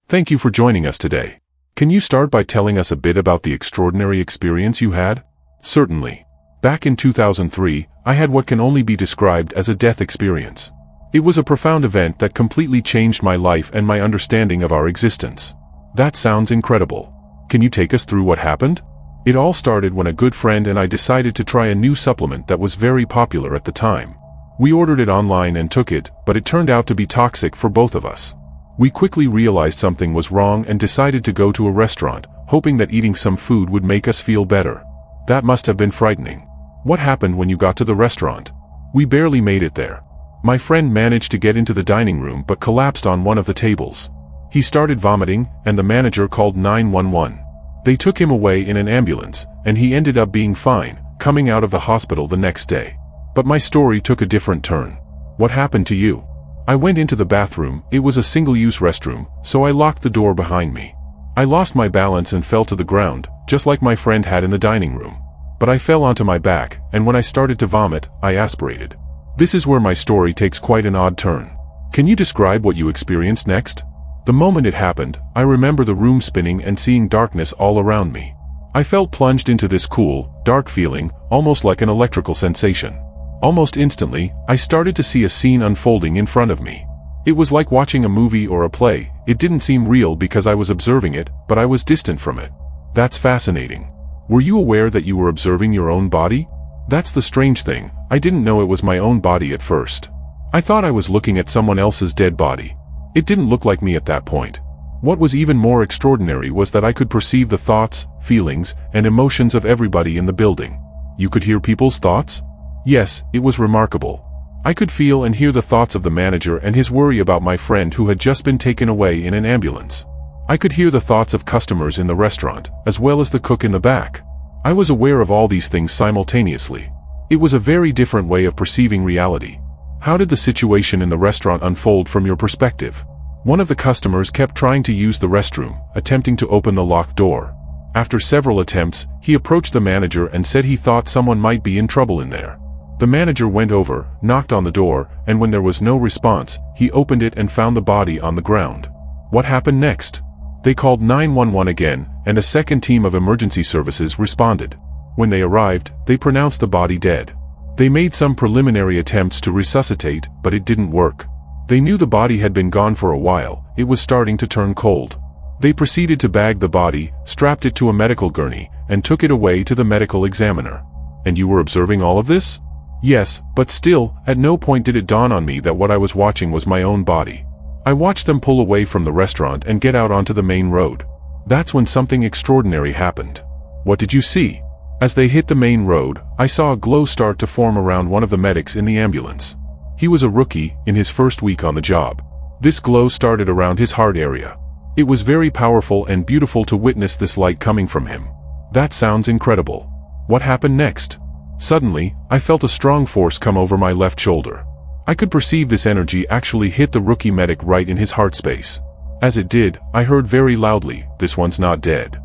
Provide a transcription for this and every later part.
Thank you for joining us today. Can you start by telling us a bit about the extraordinary experience you had? Certainly. Back in 2003, I had what can only be described as a death experience. It was a profound event that completely changed my life and my understanding of our existence. That sounds incredible. Can you take us through what happened? It all started when a good friend and I decided to try a new supplement that was very popular at the time. We ordered it online and took it, but it turned out to be toxic for both of us. We quickly realized something was wrong and decided to go to a restaurant, hoping that eating some food would make us feel better. That must have been frightening. What happened when you got to the restaurant? We barely made it there. My friend managed to get into the dining room but collapsed on one of the tables. He started vomiting, and the manager called 911. They took him away in an ambulance, and he ended up being fine, coming out of the hospital the next day. But my story took a different turn. What happened to you? I went into the bathroom. It was a single-use restroom, so I locked the door behind me. I lost my balance and fell to the ground, just like my friend had in the dining room. But I fell onto my back, and when I started to vomit, I aspirated. This is where my story takes quite an odd turn. Can you describe what you experienced next? The moment it happened, I remember the room spinning and seeing darkness all around me. I felt plunged into this cool, dark feeling, almost like an electrical sensation. Almost instantly, I started to see a scene unfolding in front of me. It was like watching a movie or a play. It didn't seem real because I was observing it, but I was distant from it. That's fascinating. Were you aware that you were observing your own body? That's the strange thing. I didn't know it was my own body at first. I thought I was looking at someone else's dead body. It didn't look like me at that point. What was even more extraordinary was that I could perceive the thoughts, feelings, and emotions of everybody in the building. You could hear people's thoughts? Yes, it was remarkable. I could feel and hear the thoughts of the manager and his worry about my friend who had just been taken away in an ambulance. I could hear the thoughts of customers in the restaurant, as well as the cook in the back. I was aware of all these things simultaneously. It was a very different way of perceiving reality. How did the situation in the restaurant unfold from your perspective? One of the customers kept trying to use the restroom, attempting to open the locked door. After several attempts, he approached the manager and said he thought someone might be in trouble in there. The manager went over, knocked on the door, and when there was no response, he opened it and found the body on the ground. What happened next? They called 911 again, and a second team of emergency services responded. When they arrived, they pronounced the body dead. They made some preliminary attempts to resuscitate, but it didn't work. They knew the body had been gone for a while. It was starting to turn cold. They proceeded to bag the body, strapped it to a medical gurney, and took it away to the medical examiner. And you were observing all of this? Yes, but still, at no point did it dawn on me that what I was watching was my own body. I watched them pull away from the restaurant and get out onto the main road. That's when something extraordinary happened. What did you see? As they hit the main road, I saw a glow start to form around one of the medics in the ambulance. He was a rookie, in his first week on the job. This glow started around his heart area. It was very powerful and beautiful to witness this light coming from him. That sounds incredible. What happened next? Suddenly, I felt a strong force come over my left shoulder. I could perceive this energy actually hit the rookie medic right in his heart space. As it did, I heard very loudly, "This one's not dead."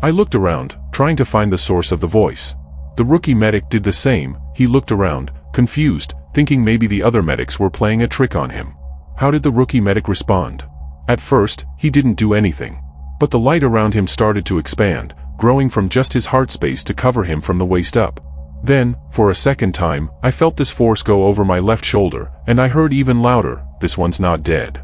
I looked around, trying to find the source of the voice. The rookie medic did the same. He looked around, confused, thinking maybe the other medics were playing a trick on him. How did the rookie medic respond? At first, he didn't do anything. But the light around him started to expand, growing from just his heart space to cover him from the waist up. Then, for a second time, I felt this force go over my left shoulder, and I heard even louder, "This one's not dead."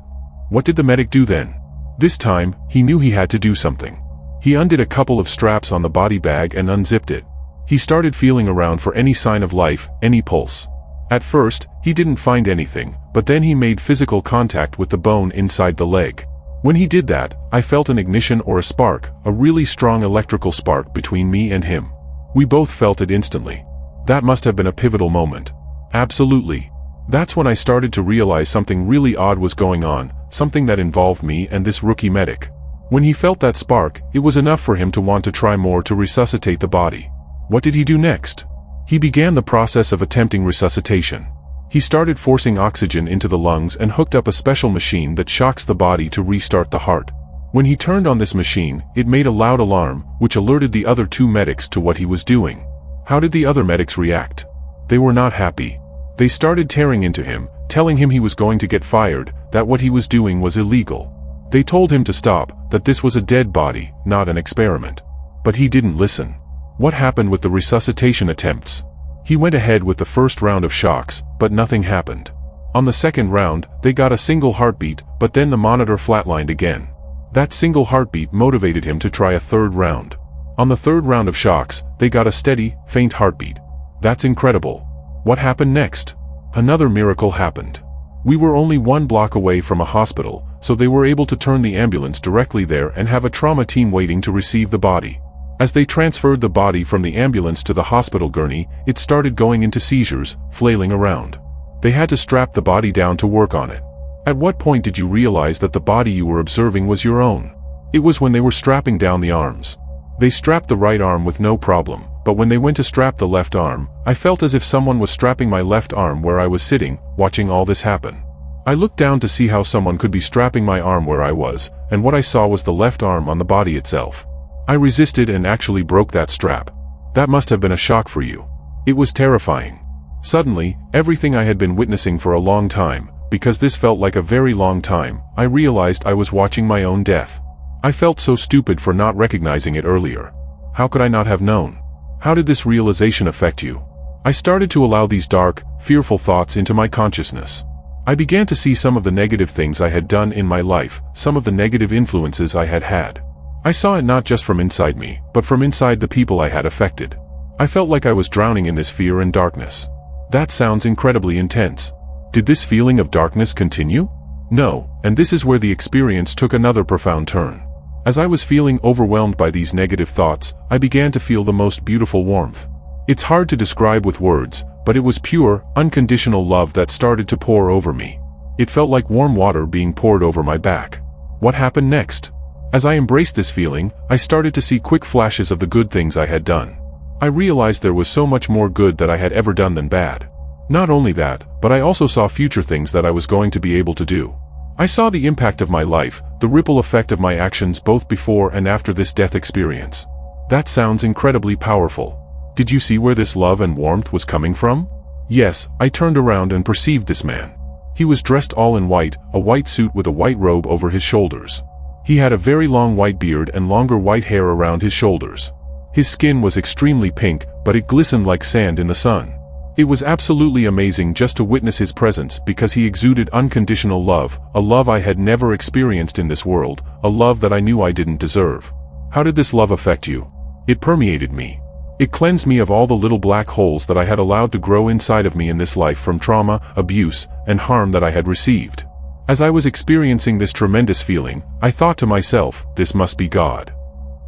What did the medic do then? This time, he knew he had to do something. He undid a couple of straps on the body bag and unzipped it. He started feeling around for any sign of life, any pulse. At first, he didn't find anything, but then he made physical contact with the bone inside the leg. When he did that, I felt an ignition or a spark, a really strong electrical spark between me and him. We both felt it instantly. That must have been a pivotal moment. Absolutely. That's when I started to realize something really odd was going on, something that involved me and this rookie medic. When he felt that spark, it was enough for him to want to try more to resuscitate the body. What did he do next? He began the process of attempting resuscitation. He started forcing oxygen into the lungs and hooked up a special machine that shocks the body to restart the heart. When he turned on this machine, it made a loud alarm, which alerted the other two medics to what he was doing. How did the other medics react? They were not happy. They started tearing into him, telling him he was going to get fired, that what he was doing was illegal. They told him to stop, that this was a dead body, not an experiment. But he didn't listen. What happened with the resuscitation attempts? He went ahead with the first round of shocks, but nothing happened. On the second round, they got a single heartbeat, but then the monitor flatlined again. That single heartbeat motivated him to try a third round. On the third round of shocks, they got a steady, faint heartbeat. That's incredible. What happened next? Another miracle happened. We were only 1 block away from a hospital, so they were able to turn the ambulance directly there and have a trauma team waiting to receive the body. As they transferred the body from the ambulance to the hospital gurney, it started going into seizures, flailing around. They had to strap the body down to work on it. At what point did you realize that the body you were observing was your own? It was when they were strapping down the arms. They strapped the right arm with no problem, but when they went to strap the left arm, I felt as if someone was strapping my left arm where I was sitting, watching all this happen. I looked down to see how someone could be strapping my arm where I was, and what I saw was the left arm on the body itself. I resisted and actually broke that strap. That must have been a shock for you. It was terrifying. Suddenly, everything I had been witnessing for a long time, because this felt like a very long time, I realized I was watching my own death. I felt so stupid for not recognizing it earlier. How could I not have known? How did this realization affect you? I started to allow these dark, fearful thoughts into my consciousness. I began to see some of the negative things I had done in my life, some of the negative influences I had had. I saw it not just from inside me, but from inside the people I had affected. I felt like I was drowning in this fear and darkness. That sounds incredibly intense. Did this feeling of darkness continue? No, and this is where the experience took another profound turn. As I was feeling overwhelmed by these negative thoughts, I began to feel the most beautiful warmth. It's hard to describe with words, but it was pure, unconditional love that started to pour over me. It felt like warm water being poured over my back. What happened next? As I embraced this feeling, I started to see quick flashes of the good things I had done. I realized there was so much more good that I had ever done than bad. Not only that, but I also saw future things that I was going to be able to do. I saw the impact of my life, the ripple effect of my actions both before and after this death experience. That sounds incredibly powerful. Did you see where this love and warmth was coming from? Yes, I turned around and perceived this man. He was dressed all in white, a white suit with a white robe over his shoulders. He had a very long white beard and longer white hair around his shoulders. His skin was extremely pink, but it glistened like sand in the sun. It was absolutely amazing just to witness his presence because he exuded unconditional love, a love I had never experienced in this world, a love that I knew I didn't deserve. How did this love affect you? It permeated me. It cleansed me of all the little black holes that I had allowed to grow inside of me in this life from trauma, abuse, and harm that I had received. As I was experiencing this tremendous feeling, I thought to myself, this must be God.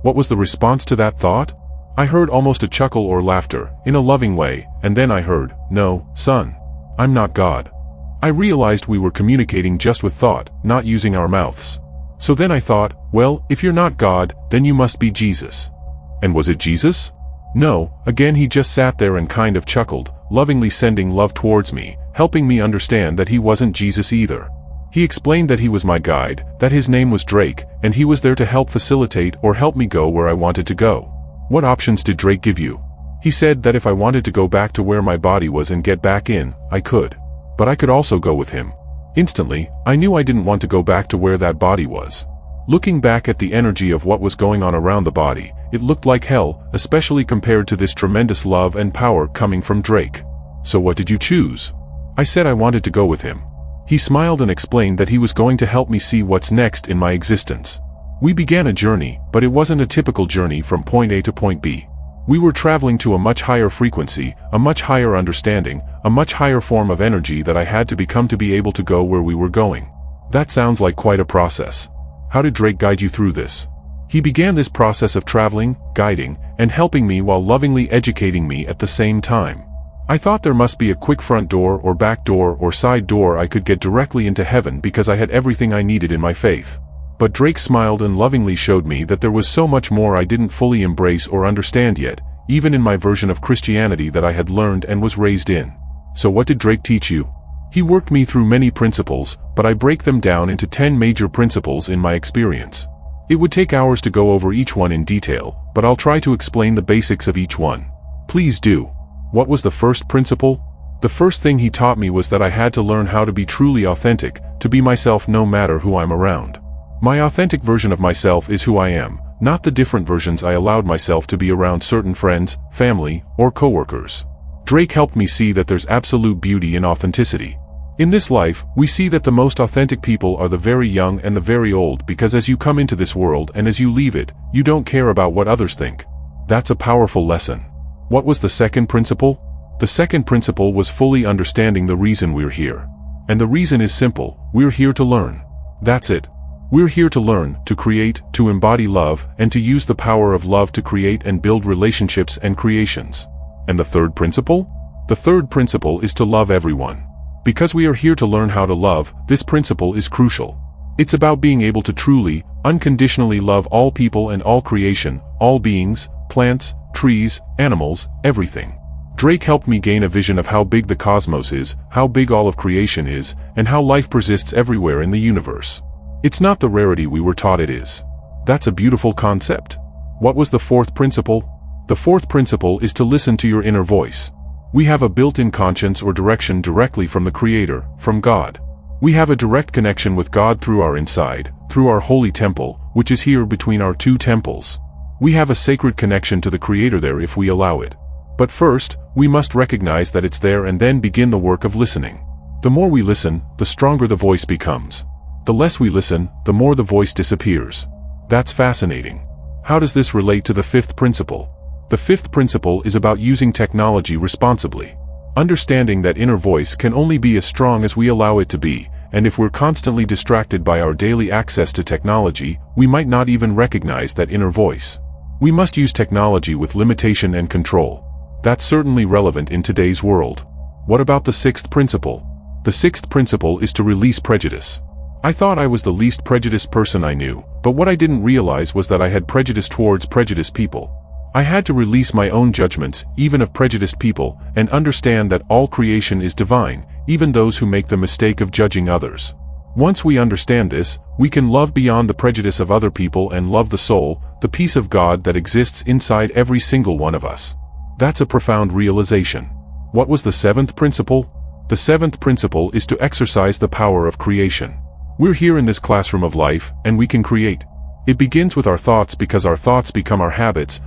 What was the response to that thought? I heard almost a chuckle or laughter, in a loving way, and then I heard, no, son. I'm not God. I realized we were communicating just with thought, not using our mouths. So then I thought, well, if you're not God, then you must be Jesus. And was it Jesus? No, again he just sat there and kind of chuckled, lovingly sending love towards me, helping me understand that he wasn't Jesus either. He explained that he was my guide, that his name was Drake, and he was there to help facilitate or help me go where I wanted to go. What options did Drake give you? He said that if I wanted to go back to where my body was and get back in, I could. But I could also go with him. Instantly, I knew I didn't want to go back to where that body was. Looking back at the energy of what was going on around the body, it looked like hell, especially compared to this tremendous love and power coming from Drake. So what did you choose? I said I wanted to go with him. He smiled and explained that he was going to help me see what's next in my existence. We began a journey, but it wasn't a typical journey from point A to point B. We were traveling to a much higher frequency, a much higher understanding, a much higher form of energy that I had to become to be able to go where we were going. That sounds like quite a process. How did Drake guide you through this? He began this process of traveling, guiding, and helping me while lovingly educating me at the same time. I thought there must be a quick front door or back door or side door I could get directly into heaven because I had everything I needed in my faith. But Drake smiled and lovingly showed me that there was so much more I didn't fully embrace or understand yet, even in my version of Christianity that I had learned and was raised in. So what did Drake teach you? He worked me through many principles, but I break them down into 10 major principles in my experience. It would take hours to go over each one in detail, but I'll try to explain the basics of each one. Please do. What was the first principle? The first thing he taught me was that I had to learn how to be truly authentic, to be myself no matter who I'm around. My authentic version of myself is who I am, not the different versions I allowed myself to be around certain friends, family, or coworkers. Drake helped me see that there's absolute beauty in authenticity. In this life, we see that the most authentic people are the very young and the very old, because as you come into this world and as you leave it, you don't care about what others think. That's a powerful lesson. What was the second principle? The second principle was fully understanding the reason we're here. And the reason is simple: we're here to learn. That's it. We're here to learn, to create, to embody love, and to use the power of love to create and build relationships and creations. And the third principle? The third principle is to love everyone. Because we are here to learn how to love, this principle is crucial. It's about being able to truly, unconditionally love all people and all creation, all beings, plants, trees, animals, everything. Drake helped me gain a vision of how big the cosmos is, how big all of creation is, and how life persists everywhere in the universe. It's not the rarity we were taught it is. That's a beautiful concept. What was the fourth principle? The fourth principle is to listen to your inner voice. We have a built-in conscience or direction directly from the Creator, from God. We have a direct connection with God through our inside, through our holy temple, which is here between our two temples. We have a sacred connection to the Creator there if we allow it. But first, we must recognize that it's there and then begin the work of listening. The more we listen, the stronger the voice becomes. The less we listen, the more the voice disappears. That's fascinating. How does this relate to the fifth principle? The fifth principle is about using technology responsibly. Understanding that inner voice can only be as strong as we allow it to be, and if we're constantly distracted by our daily access to technology, we might not even recognize that inner voice. We must use technology with limitation and control. That's certainly relevant in today's world. What about the sixth principle? The sixth principle is to release prejudice. I thought I was the least prejudiced person I knew, but what I didn't realize was that I had prejudice towards prejudiced people. I had to release my own judgments, even of prejudiced people, and understand that all creation is divine, even those who make the mistake of judging others. Once we understand this, we can love beyond the prejudice of other people and love the soul, the peace of God that exists inside every single one of us. That's a profound realization. What was the seventh principle? The seventh principle is to exercise the power of creation. We're here in this classroom of life, and we can create. It begins with our thoughts because our thoughts become our habits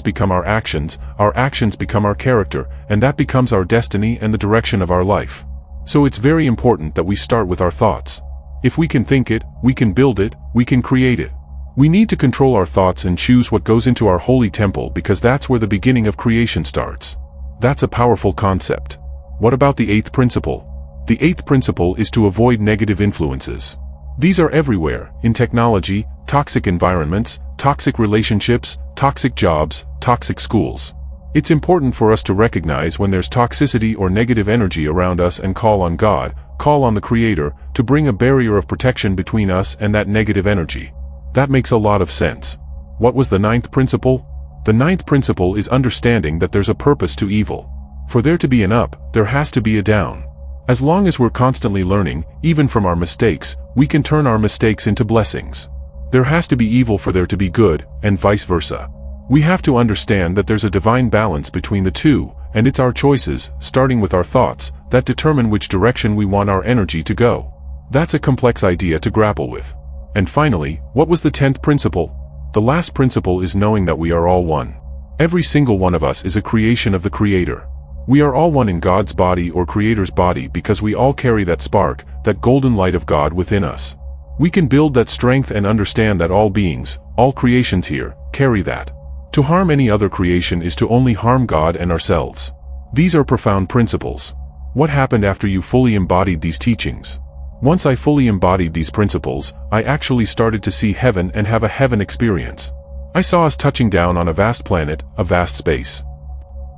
become our actions become our character, and that becomes our destiny and the direction of our life. So it's very important that we start with our thoughts. If we can think it, we can build it, we can create it. We need to control our thoughts and choose what goes into our holy temple because that's where the beginning of creation starts. That's a powerful concept. What about the eighth principle? The eighth principle is to avoid negative influences. These are everywhere, in technology, toxic environments, toxic relationships, toxic jobs, toxic schools. It's important for us to recognize when there's toxicity or negative energy around us and call on God, call on the Creator, to bring a barrier of protection between us and that negative energy. That makes a lot of sense. What was the ninth principle? The ninth principle is understanding that there's a purpose to evil. For there to be an up, there has to be a down. As long as we're constantly learning, even from our mistakes, we can turn our mistakes into blessings. There has to be evil for there to be good, and vice versa. We have to understand that there's a divine balance between the two, and it's our choices, starting with our thoughts, that determine which direction we want our energy to go. That's a complex idea to grapple with. And finally, what was the 10th principle? The last principle is knowing that we are all one. Every single one of us is a creation of the Creator. We are all one in God's body or Creator's body because we all carry that spark, that golden light of God within us. We can build that strength and understand that all beings, all creations here, carry that. To harm any other creation is to only harm God and ourselves. These are profound principles. What happened after you fully embodied these teachings? Once I fully embodied these principles, I actually started to see heaven and have a heaven experience. I saw us touching down on a vast planet, a vast space.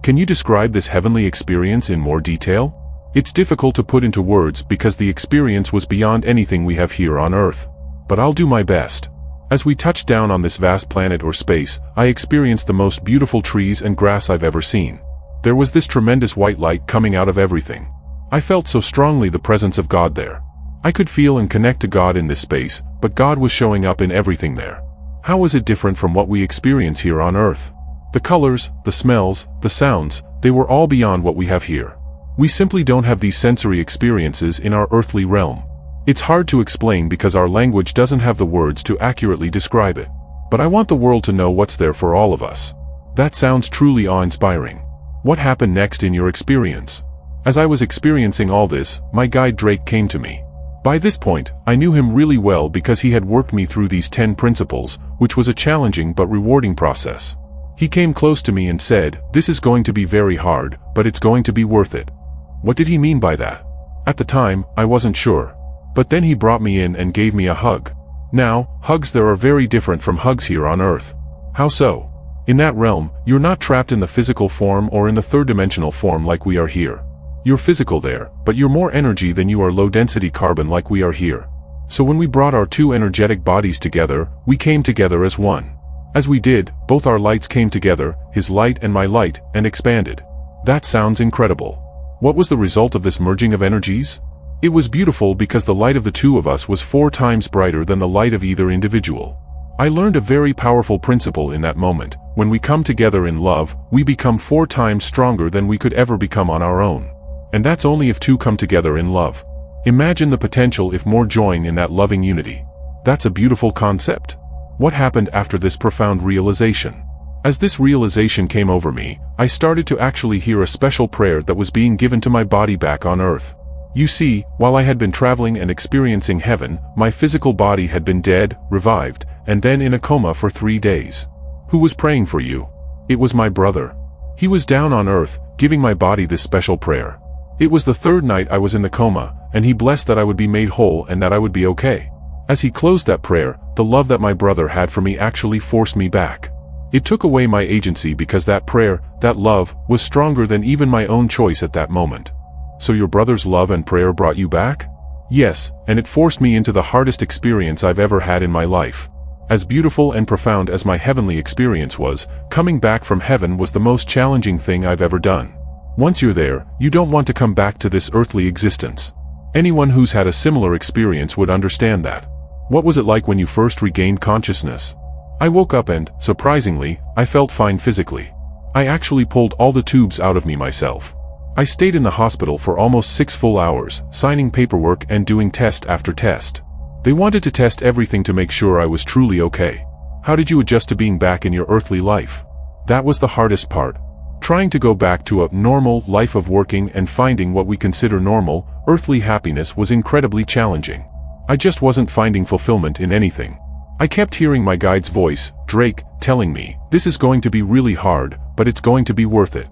Can you describe this heavenly experience in more detail? It's difficult to put into words because the experience was beyond anything we have here on Earth. But I'll do my best. As we touched down on this vast planet or space, I experienced the most beautiful trees and grass I've ever seen. There was this tremendous white light coming out of everything. I felt so strongly the presence of God there. I could feel and connect to God in this space, but God was showing up in everything there. How was it different from what we experience here on Earth? The colors, the smells, the sounds, they were all beyond what we have here. We simply don't have these sensory experiences in our earthly realm. It's hard to explain because our language doesn't have the words to accurately describe it. But I want the world to know what's there for all of us. That sounds truly awe-inspiring. What happened next in your experience? As I was experiencing all this, my guide Drake came to me. By this point, I knew him really well because he had worked me through these 10 principles, which was a challenging but rewarding process. He came close to me and said, "This is going to be very hard, but it's going to be worth it." What did he mean by that? At the time, I wasn't sure. But then he brought me in and gave me a hug. Now, hugs there are very different from hugs here on Earth. How so? In that realm, you're not trapped in the physical form or in the third-dimensional form like we are here. You're physical there, but you're more energy than you are low-density carbon like we are here. So when we brought our two energetic bodies together, we came together as one. As we did, both our lights came together, his light and my light, and expanded. That sounds incredible. What was the result of this merging of energies? It was beautiful because the light of the two of us was 4 times brighter than the light of either individual. I learned a very powerful principle in that moment. When we come together in love, we become 4 times stronger than we could ever become on our own. And that's only if two come together in love. Imagine the potential if more join in that loving unity. That's a beautiful concept. What happened after this profound realization? As this realization came over me, I started to actually hear a special prayer that was being given to my body back on Earth. You see, while I had been traveling and experiencing heaven, my physical body had been dead, revived, and then in a coma for 3 days. Who was praying for you? It was my brother. He was down on Earth, giving my body this special prayer. It was the 3rd night I was in the coma, and he blessed that I would be made whole and that I would be okay. As he closed that prayer, the love that my brother had for me actually forced me back. It took away my agency because that prayer, that love, was stronger than even my own choice at that moment. So your brother's love and prayer brought you back? Yes, and it forced me into the hardest experience I've ever had in my life. As beautiful and profound as my heavenly experience was, coming back from heaven was the most challenging thing I've ever done. Once you're there, you don't want to come back to this earthly existence. Anyone who's had a similar experience would understand that. What was it like when you first regained consciousness? I woke up and, surprisingly, I felt fine physically. I actually pulled all the tubes out of me myself. I stayed in the hospital for almost 6 full hours, signing paperwork and doing test after test. They wanted to test everything to make sure I was truly okay. How did you adjust to being back in your earthly life? That was the hardest part. Trying to go back to a normal life of working and finding what we consider normal, earthly happiness was incredibly challenging. I just wasn't finding fulfillment in anything. I kept hearing my guide's voice, Drake, telling me, "This is going to be really hard, but it's going to be worth it."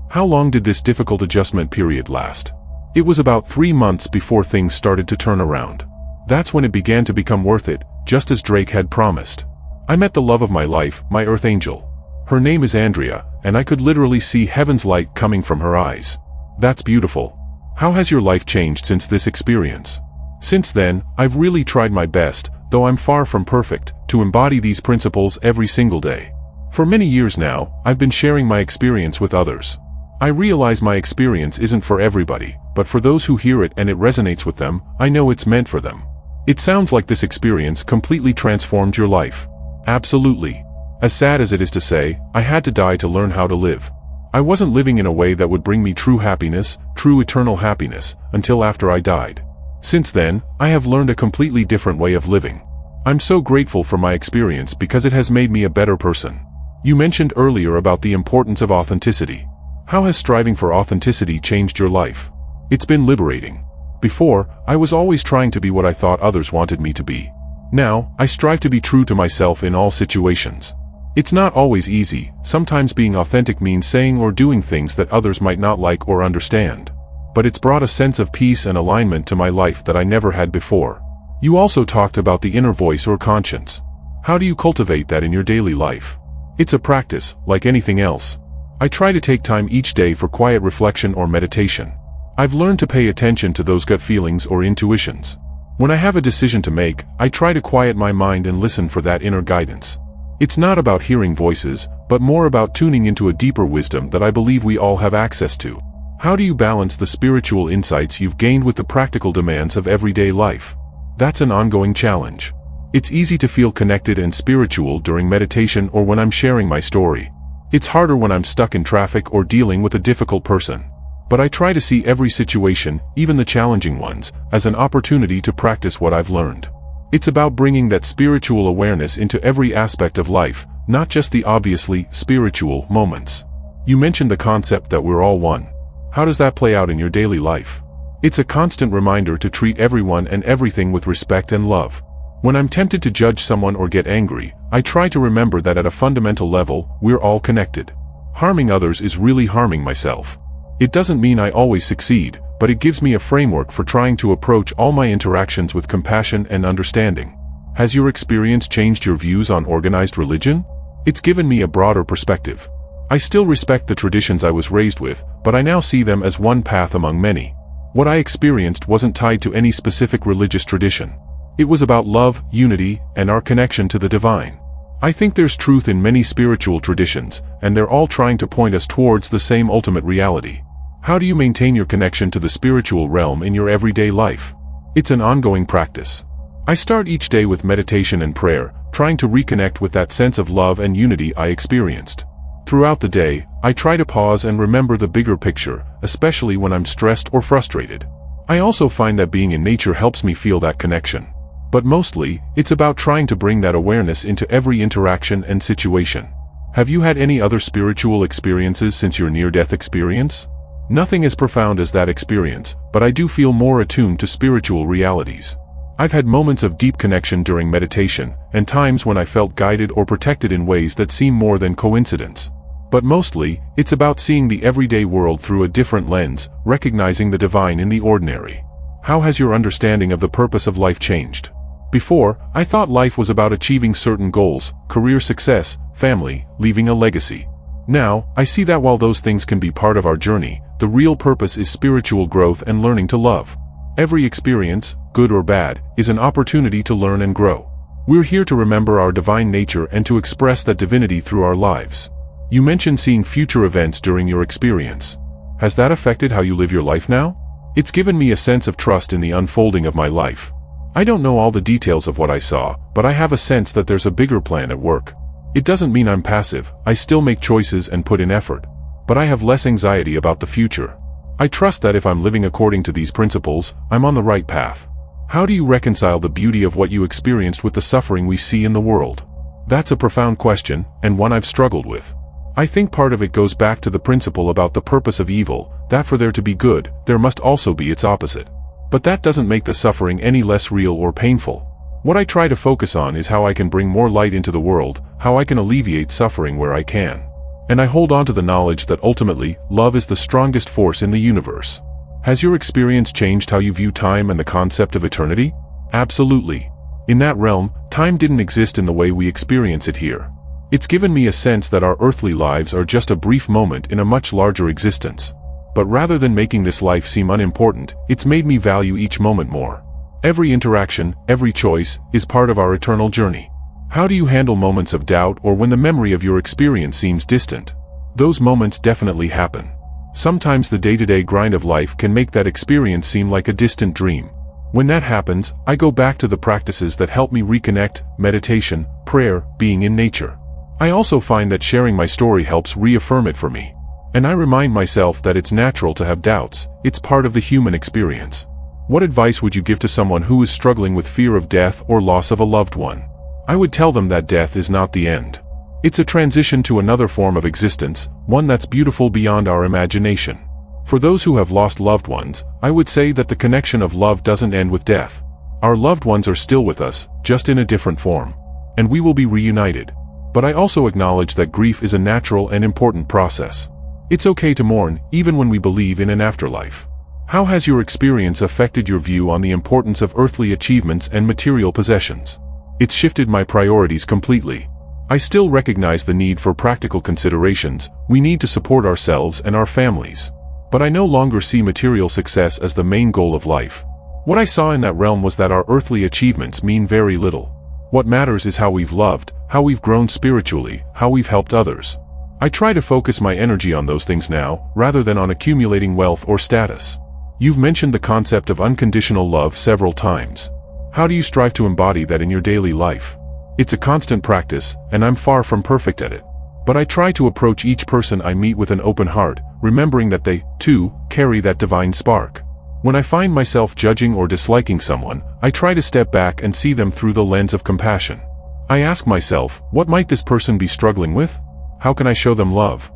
How long did this difficult adjustment period last? It was about 3 months before things started to turn around. That's when it began to become worth it, just as Drake had promised. I met the love of my life, my earth angel. Her name is Andrea, and I could literally see heaven's light coming from her eyes. That's beautiful. How has your life changed since this experience? Since then, I've really tried my best, though I'm far from perfect, to embody these principles every single day. For many years now, I've been sharing my experience with others. I realize my experience isn't for everybody, but for those who hear it and it resonates with them, I know it's meant for them. It sounds like this experience completely transformed your life. Absolutely. As sad as it is to say, I had to die to learn how to live. I wasn't living in a way that would bring me true happiness, true eternal happiness, until after I died. Since then, I have learned a completely different way of living. I'm so grateful for my experience because it has made me a better person. You mentioned earlier about the importance of authenticity. How has striving for authenticity changed your life? It's been liberating. Before, I was always trying to be what I thought others wanted me to be. Now, I strive to be true to myself in all situations. It's not always easy. Sometimes being authentic means saying or doing things that others might not like or understand. But it's brought a sense of peace and alignment to my life that I never had before. You also talked about the inner voice or conscience. How do you cultivate that in your daily life? It's a practice, like anything else. I try to take time each day for quiet reflection or meditation. I've learned to pay attention to those gut feelings or intuitions. When I have a decision to make, I try to quiet my mind and listen for that inner guidance. It's not about hearing voices, but more about tuning into a deeper wisdom that I believe we all have access to. How do you balance the spiritual insights you've gained with the practical demands of everyday life? That's an ongoing challenge. It's easy to feel connected and spiritual during meditation or when I'm sharing my story. It's harder when I'm stuck in traffic or dealing with a difficult person. But I try to see every situation, even the challenging ones, as an opportunity to practice what I've learned. It's about bringing that spiritual awareness into every aspect of life, not just the obviously spiritual moments. You mentioned the concept that we're all one. How does that play out in your daily life? It's a constant reminder to treat everyone and everything with respect and love. When I'm tempted to judge someone or get angry, I try to remember that at a fundamental level, we're all connected. Harming others is really harming myself. It doesn't mean I always succeed, but it gives me a framework for trying to approach all my interactions with compassion and understanding. Has your experience changed your views on organized religion? It's given me a broader perspective. I still respect the traditions I was raised with, but I now see them as one path among many. What I experienced wasn't tied to any specific religious tradition. It was about love, unity, and our connection to the divine. I think there's truth in many spiritual traditions, and they're all trying to point us towards the same ultimate reality. How do you maintain your connection to the spiritual realm in your everyday life? It's an ongoing practice. I start each day with meditation and prayer, trying to reconnect with that sense of love and unity I experienced. Throughout the day, I try to pause and remember the bigger picture, especially when I'm stressed or frustrated. I also find that being in nature helps me feel that connection. But mostly, it's about trying to bring that awareness into every interaction and situation. Have you had any other spiritual experiences since your near-death experience? Nothing as profound as that experience, but I do feel more attuned to spiritual realities. I've had moments of deep connection during meditation, and times when I felt guided or protected in ways that seem more than coincidence. But mostly, it's about seeing the everyday world through a different lens, recognizing the divine in the ordinary. How has your understanding of the purpose of life changed? Before, I thought life was about achieving certain goals, career success, family, leaving a legacy. Now, I see that while those things can be part of our journey, the real purpose is spiritual growth and learning to love. Every experience, good or bad, is an opportunity to learn and grow. We're here to remember our divine nature and to express that divinity through our lives. You mentioned seeing future events during your experience. Has that affected how you live your life now? It's given me a sense of trust in the unfolding of my life. I don't know all the details of what I saw, but I have a sense that there's a bigger plan at work. It doesn't mean I'm passive. I still make choices and put in effort. But I have less anxiety about the future. I trust that if I'm living according to these principles, I'm on the right path. How do you reconcile the beauty of what you experienced with the suffering we see in the world? That's a profound question, and one I've struggled with. I think part of it goes back to the principle about the purpose of evil, that for there to be good, there must also be its opposite. But that doesn't make the suffering any less real or painful. What I try to focus on is how I can bring more light into the world, how I can alleviate suffering where I can. And I hold on to the knowledge that ultimately, love is the strongest force in the universe. Has your experience changed how you view time and the concept of eternity? Absolutely. In that realm, time didn't exist in the way we experience it here. It's given me a sense that our earthly lives are just a brief moment in a much larger existence. But rather than making this life seem unimportant, it's made me value each moment more. Every interaction, every choice, is part of our eternal journey. How do you handle moments of doubt or when the memory of your experience seems distant? Those moments definitely happen. Sometimes the day-to-day grind of life can make that experience seem like a distant dream. When that happens, I go back to the practices that help me reconnect: meditation, prayer, being in nature. I also find that sharing my story helps reaffirm it for me. And I remind myself that it's natural to have doubts. It's part of the human experience. What advice would you give to someone who is struggling with fear of death or loss of a loved one? I would tell them that death is not the end. It's a transition to another form of existence, one that's beautiful beyond our imagination. For those who have lost loved ones, I would say that the connection of love doesn't end with death. Our loved ones are still with us, just in a different form. And we will be reunited. But I also acknowledge that grief is a natural and important process. It's okay to mourn, even when we believe in an afterlife. How has your experience affected your view on the importance of earthly achievements and material possessions? It's shifted my priorities completely. I still recognize the need for practical considerations. We need to support ourselves and our families. But I no longer see material success as the main goal of life. What I saw in that realm was that our earthly achievements mean very little. What matters is how we've loved, how we've grown spiritually, how we've helped others. I try to focus my energy on those things now, rather than on accumulating wealth or status. You've mentioned the concept of unconditional love several times. How do you strive to embody that in your daily life? It's a constant practice, and I'm far from perfect at it. But I try to approach each person I meet with an open heart, remembering that they, too, carry that divine spark. When I find myself judging or disliking someone, I try to step back and see them through the lens of compassion. I ask myself, what might this person be struggling with? How can I show them love?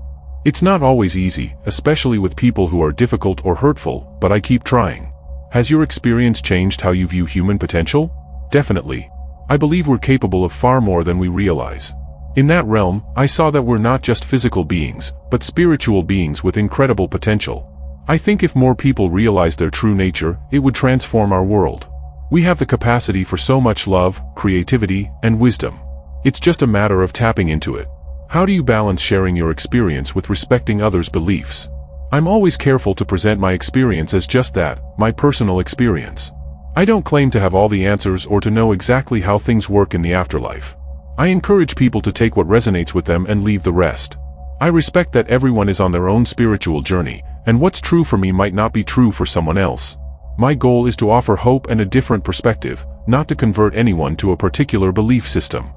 It's not always easy, especially with people who are difficult or hurtful, but I keep trying. Has your experience changed how you view human potential? Definitely. I believe we're capable of far more than we realize. In that realm, I saw that we're not just physical beings, but spiritual beings with incredible potential. I think if more people realized their true nature, it would transform our world. We have the capacity for so much love, creativity, and wisdom. It's just a matter of tapping into it. How do you balance sharing your experience with respecting others' beliefs? I'm always careful to present my experience as just that, my personal experience. I don't claim to have all the answers or to know exactly how things work in the afterlife. I encourage people to take what resonates with them and leave the rest. I respect that everyone is on their own spiritual journey, and what's true for me might not be true for someone else. My goal is to offer hope and a different perspective, not to convert anyone to a particular belief system.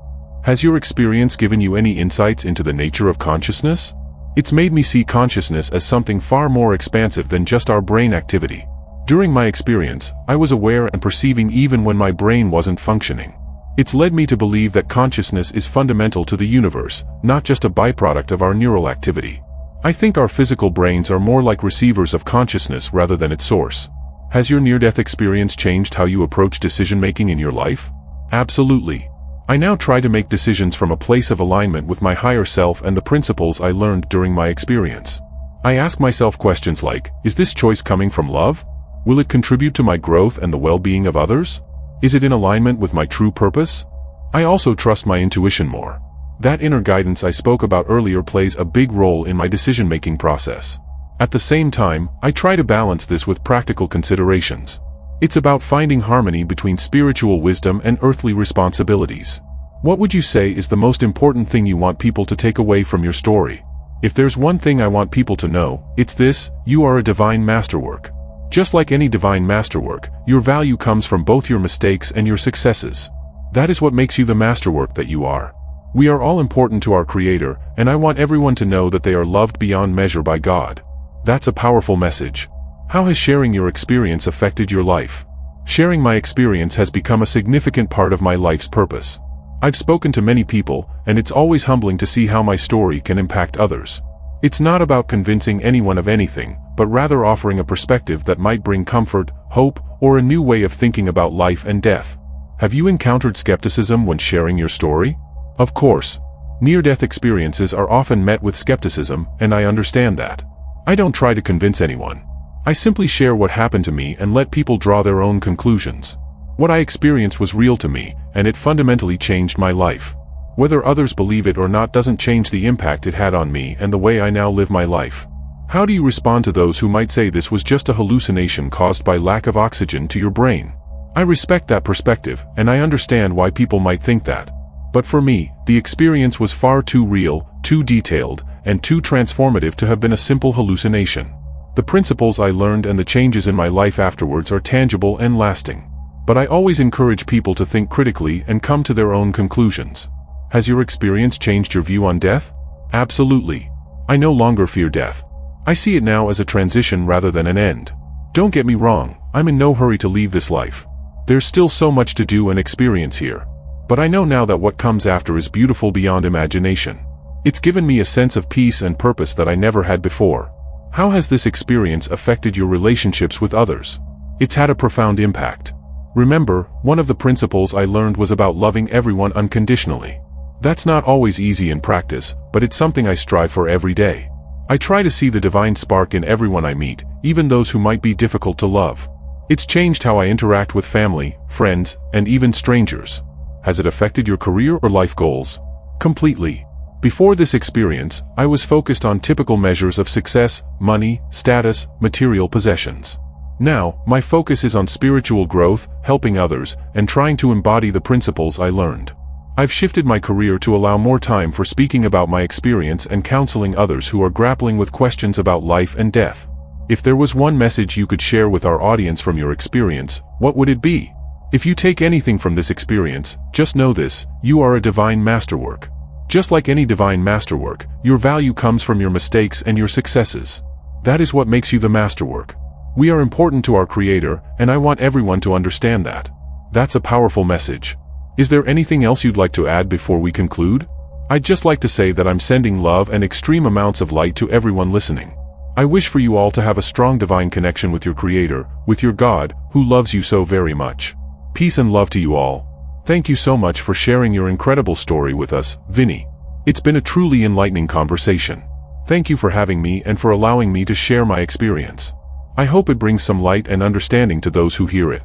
Has your experience given you any insights into the nature of consciousness? It's made me see consciousness as something far more expansive than just our brain activity. During my experience, I was aware and perceiving even when my brain wasn't functioning. It's led me to believe that consciousness is fundamental to the universe, not just a byproduct of our neural activity. I think our physical brains are more like receivers of consciousness rather than its source. Has your near-death experience changed how you approach decision-making in your life? Absolutely. I now try to make decisions from a place of alignment with my higher self and the principles I learned during my experience. I ask myself questions like, is this choice coming from love? Will it contribute to my growth and the well-being of others? Is it in alignment with my true purpose? I also trust my intuition more. That inner guidance I spoke about earlier plays a big role in my decision-making process. At the same time, I try to balance this with practical considerations. It's about finding harmony between spiritual wisdom and earthly responsibilities. What would you say is the most important thing you want people to take away from your story? If there's one thing I want people to know, it's this: you are a divine masterwork. Just like any divine masterwork, your value comes from both your mistakes and your successes. That is what makes you the masterwork that you are. We are all important to our Creator, and I want everyone to know that they are loved beyond measure by God. That's a powerful message. How has sharing your experience affected your life? Sharing my experience has become a significant part of my life's purpose. I've spoken to many people, and it's always humbling to see how my story can impact others. It's not about convincing anyone of anything, but rather offering a perspective that might bring comfort, hope, or a new way of thinking about life and death. Have you encountered skepticism when sharing your story? Of course. Near-death experiences are often met with skepticism, and I understand that. I don't try to convince anyone. I simply share what happened to me and let people draw their own conclusions. What I experienced was real to me, and it fundamentally changed my life. Whether others believe it or not doesn't change the impact it had on me and the way I now live my life. How do you respond to those who might say this was just a hallucination caused by lack of oxygen to your brain? I respect that perspective, and I understand why people might think that. But for me, the experience was far too real, too detailed, and too transformative to have been a simple hallucination. The principles I learned and the changes in my life afterwards are tangible and lasting. But I always encourage people to think critically and come to their own conclusions. Has your experience changed your view on death? Absolutely. I no longer fear death. I see it now as a transition rather than an end. Don't get me wrong, I'm in no hurry to leave this life. There's still so much to do and experience here. But I know now that what comes after is beautiful beyond imagination. It's given me a sense of peace and purpose that I never had before. How has this experience affected your relationships with others? It's had a profound impact. Remember, one of the principles I learned was about loving everyone unconditionally. That's not always easy in practice, but it's something I strive for every day. I try to see the divine spark in everyone I meet, even those who might be difficult to love. It's changed how I interact with family, friends, and even strangers. Has it affected your career or life goals? Completely. Before this experience, I was focused on typical measures of success, money, status, material possessions. Now, my focus is on spiritual growth, helping others, and trying to embody the principles I learned. I've shifted my career to allow more time for speaking about my experience and counseling others who are grappling with questions about life and death. If there was one message you could share with our audience from your experience, what would it be? If you take anything from this experience, just know this: you are a divine masterwork. Just like any divine masterwork, your value comes from your mistakes and your successes. That is what makes you the masterwork. We are important to our Creator, and I want everyone to understand that. That's a powerful message. Is there anything else you'd like to add before we conclude? I'd just like to say that I'm sending love and extreme amounts of light to everyone listening. I wish for you all to have a strong divine connection with your Creator, with your God, who loves you so very much. Peace and love to you all. Thank you so much for sharing your incredible story with us, Vinny. It's been a truly enlightening conversation. Thank you for having me and for allowing me to share my experience. I hope it brings some light and understanding to those who hear it.